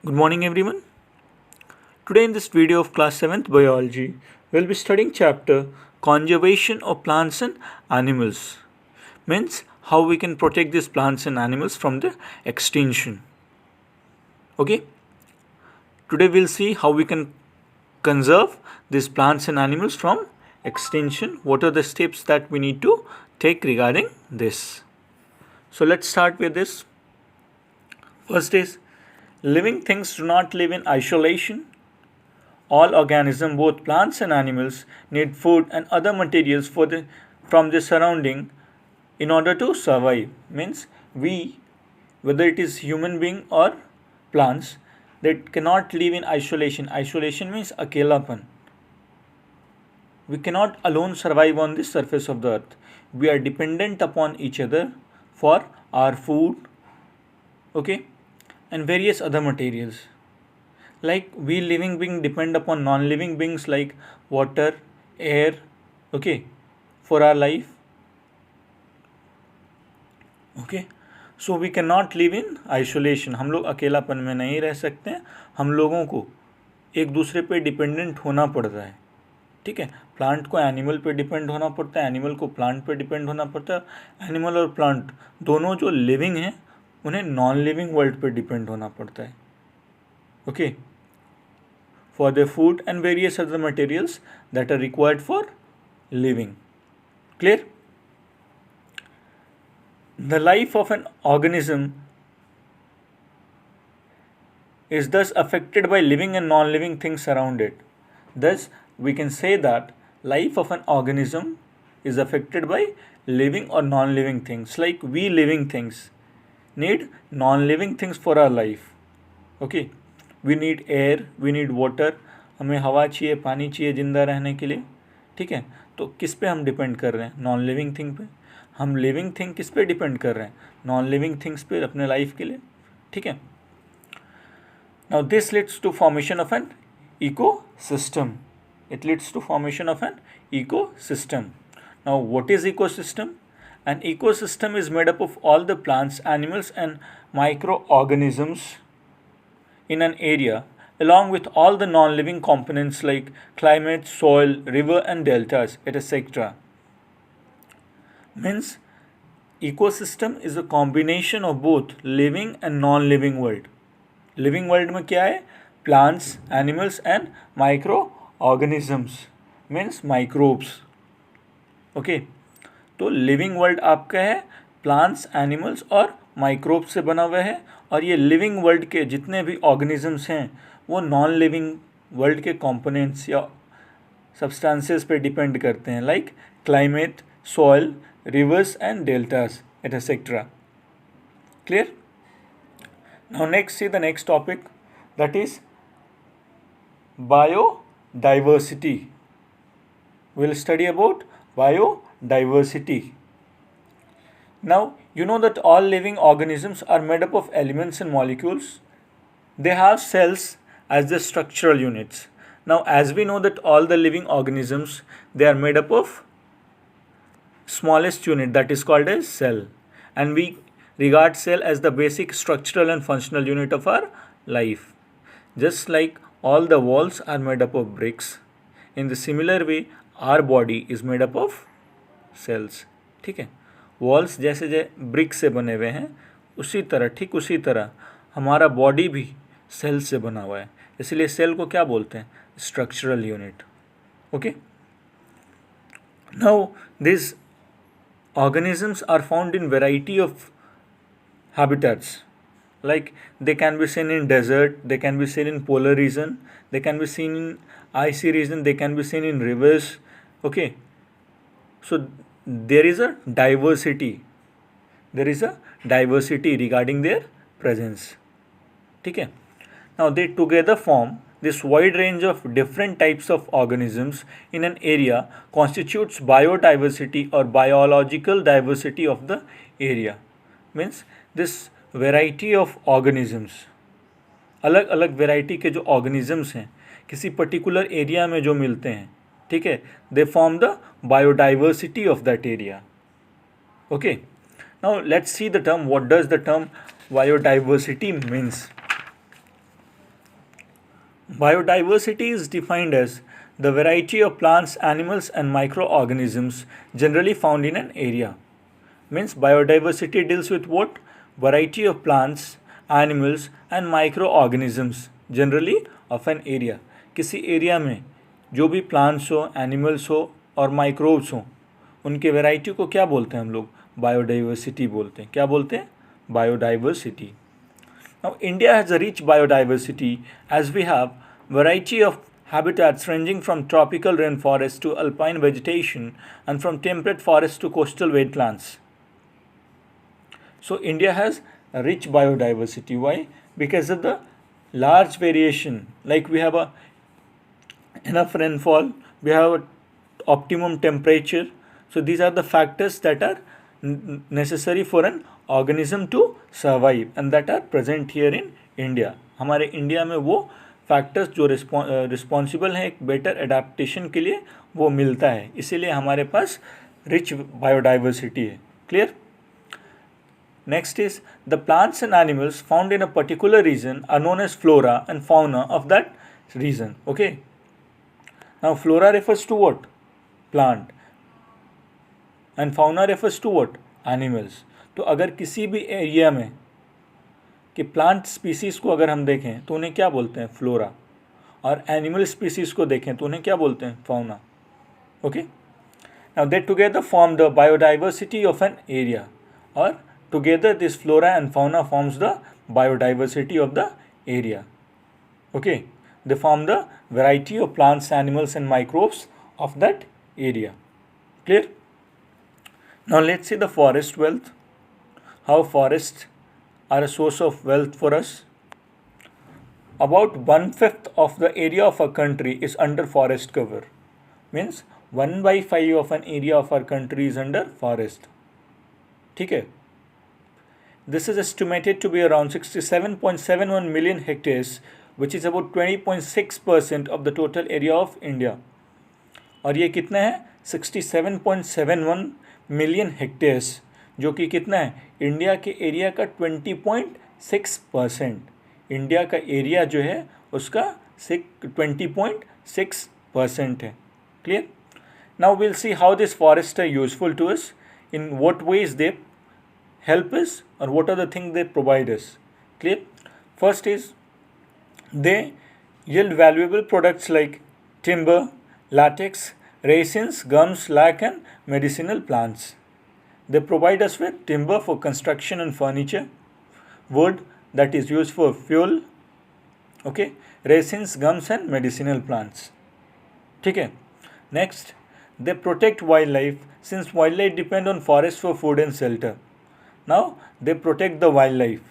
Good morning everyone. Today in this video of class 7th biology, we'll be studying chapter conservation of plants and animals. Means how we can protect these plants and animals from the extinction. Okay? Today we'll see how we can conserve these plants and animals from extinction. What are the steps that we need to take regarding this? So let's start with this. First is living things do not live in isolation. All organisms, both plants and animals, need food and other materials from the surrounding in order to survive. Means we, whether it is human being or plants, that cannot live in isolation. Isolation means akelapan. We cannot alone survive on the surface of the earth. We are dependent upon each other for our food, okay, and various other materials. Like we living being depend upon non-living beings like water, air, okay, for our life. Okay, so we cannot live in isolation. हम लोग अकेलापन में नहीं रह सकते हैं. हम लोगों को एक दूसरे पे डिपेंडेंट होना पड़ता है. ठीक है, प्लांट को एनिमल पे डिपेंड होना पड़ता है, एनिमल को प्लांट पे डिपेंड होना पड़ता है. एनिमल और प्लांट दोनों जो लिविंग हैं उन्हें नॉन लिविंग वर्ल्ड पे डिपेंड होना पड़ता है. Okay, for their food and various other materials that are required for living. Clear? The life of an organism is thus affected by living and non-living things around it. Thus, we can say that life of an organism is affected by living or non-living things. Like we living things need non-living things for our life. Okay, we need air, we need water. हमें हवा चाहिए, पानी चाहिए ज़िंदा रहने के लिए. ठीक है, तो किस पे हम डिपेंड कर रहे हैं? नॉन लिविंग थिंग पे. हम लिविंग थिंग किस पे डिपेंड कर रहे हैं? नॉन लिविंग थिंग्स पे अपने लाइफ के लिए. ठीक है, now this leads to formation of an eco system. It leads to formation of an eco system. Now what is eco system? An eco system is made up of all the plants, animals and micro organisms in an area along with all the non-living components like climate, soil, river and deltas, etc. Means ecosystem is a combination of both living and non-living world. Living world में क्या है? Plants, animals and microorganisms means microbes. Okay, तो living world आपका है plants, animals और microbe से बना हुआ है. और ये लिविंग वर्ल्ड के जितने भी ऑर्गेनिजम्स हैं वो नॉन लिविंग वर्ल्ड के कंपोनेंट्स या सब्सटेंसेस पे डिपेंड करते हैं, like climate, soil, reverse and deltas etcetera. Clear? Now next see the next topic, that is biodiversity. Will study about biodiversity. Now, you know that all living organisms are made up of elements and molecules. They have cells as the structural units. Now, as we know that all the living organisms, they are made up of smallest unit, that is called as cell. And we regard cell as the basic structural and functional unit of our life. Just like all the walls are made up of bricks, in the similar way, our body is made up of cells. ठीक है, walls जैसे brick से बने हुए हैं उसी तरह, ठीक उसी तरह हमारा बॉडी भी सेल से बना हुआ है. इसलिए सेल को क्या बोलते हैं? Structural unit. Okay, now this organisms are found in variety of habitats. Like they can be seen in desert, they can be seen in polar region, they can be seen in icy region, they can be seen in rivers. Okay, so there is a diversity, regarding their presence. ठीक है, now they together form this wide range of different types of organisms in an area constitutes biodiversity or biological diversity of the area. Means this variety of organisms, अलग अलग variety के जो organisms हैं किसी particular area में जो मिलते हैं, ठीक है, they form the biodiversity of that area. Okay, now let's see the term. What does the term biodiversity means? Biodiversity is defined as the variety of plants, animals, and microorganisms generally found in an area. Means biodiversity deals with what? Variety of plants, animals, and microorganisms generally of an area. किसी area में जो भी plants हो, animals हो और microbes हो, उनके variety को क्या बोलते हैं हम लोग? बायोडाइवर्सिटी बोलते हैं. क्या बोलते हैं? Biodiversity. Now, India has a rich biodiversity as we have variety of habitats ranging from tropical rainforest to alpine vegetation and from temperate forests to coastal wetlands. So, India has a rich biodiversity. Why? Because of the large variation. Like we have a enough rainfall, we have a optimum temperature. So, these are the factors that are necessary for an organism to survive and that are present here in India. हमारे India में वो factors जो responsible हैं एक better adaptation के लिए वो मिलता है, इसीलिए हमारे पास रिच बायोडाइवर्सिटी है. Clear? Next is the plants and animals found in a particular region are known as flora and fauna of that region. Okay. Now flora refers to what? Plant. And fauna refers to what? Animals. तो अगर किसी भी area में कि plant species को अगर हम देखें तो उन्हें क्या बोलते हैं? फ्लोरा. और एनिमल स्पीसीज को देखें तो उन्हें क्या बोलते हैं? Fauna. Okay. Now they together form the biodiversity of an area, और together this flora and fauna forms the biodiversity of the area. Okay, they form the variety of plants, animals and microbes of that area. Clear? Now let's see the forest wealth. How forests are a source of wealth for us. About 1/5 of the area of a country is under forest cover. Means 1/5 of an area of our country is under forest. ठीक है. This is estimated to be around 67.71 million hectares, which is about 20.6% of the total area of India. और ये कितना है? 67.71 million hectares, जो कि कितना है? इंडिया के एरिया का 20.6%. इंडिया का एरिया जो है उसका 20.6% है. Clear? Now will see how this forest are useful to us, in what ways they help us, or what are the things they provide us. Clear? First is they yield valuable products like timber, latex, resins, gums, lac and medicinal plants. They provide us with timber for construction and furniture, wood that is used for fuel, okay, resins, gums and medicinal plants. ठीक है. Next, they protect wildlife, since wildlife depend on forest for food and shelter. Now they protect the wildlife.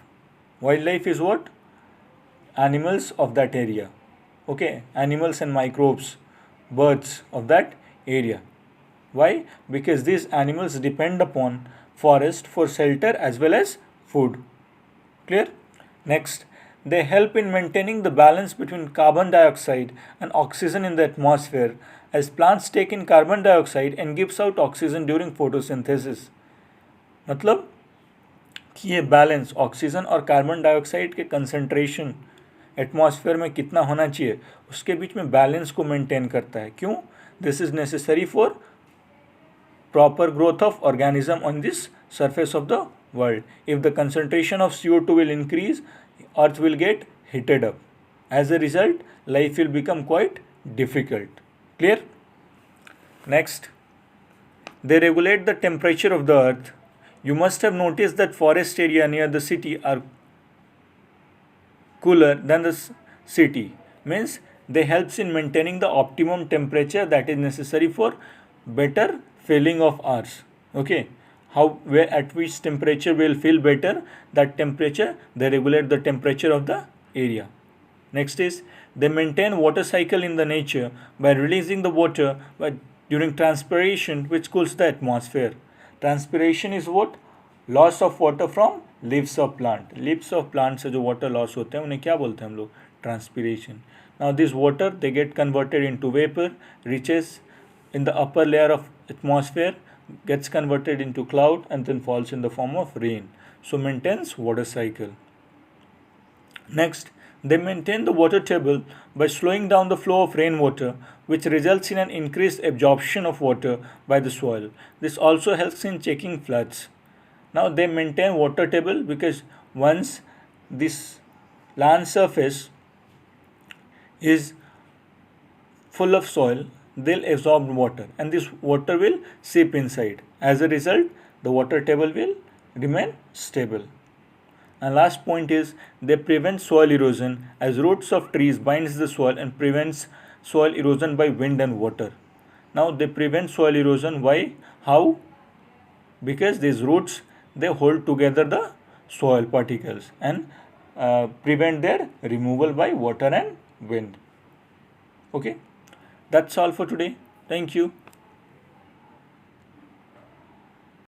Wildlife is what? Animals of that area. Okay, animals and microbes, birds of that area. Why? Because these animals depend upon forest for shelter as well as food. Clear? Next, they help in maintaining the balance between carbon dioxide and oxygen in the atmosphere, as plants take in carbon dioxide and gives out oxygen during photosynthesis. मतलब कि ये balance oxygen और carbon dioxide के concentration atmosphere में कितना होना चाहिए उसके बीच में बैलेंस को मेंटेन करता है. क्यों? This is necessary for proper growth of organism on this surface of the world. If the concentration of CO2 will increase, earth will get heated up. As a result, life will become quite difficult. Clear? Next, they regulate the temperature of the earth. You must have noticed that forest area near the city are cooler than the city. Means they helps in maintaining the optimum temperature that is necessary for better feeling of ours. Okay, how, where, at which temperature will feel better, that temperature they regulate the temperature of the area. Next is they maintain water cycle in the nature by releasing the water during transpiration, which cools the atmosphere. Transpiration is what? Loss of water from leaves of plant. Leaves of plant से जो water loss होते हैं उन्हें क्या बोलते हैं हम लोग? Transpiration. Now this water they get converted into vapor, reaches in the upper layer of atmosphere, gets converted into cloud and then falls in the form of rain. So maintains water cycle. Next, They maintain the water table by slowing down the flow of rainwater, which results in an increased absorption of water by the soil. This also helps in checking floods. Now they maintain water table because once this land surface is full of soil, they'll absorb water and this water will seep inside. As a result, the water table will remain stable. And last point is they prevent soil erosion as roots of trees binds the soil and prevents soil erosion by wind and water. Now they prevent soil erosion. Why? How? Because these roots they hold together the soil particles and prevent their removal by water and wind. Okay, that's all for today. Thank you.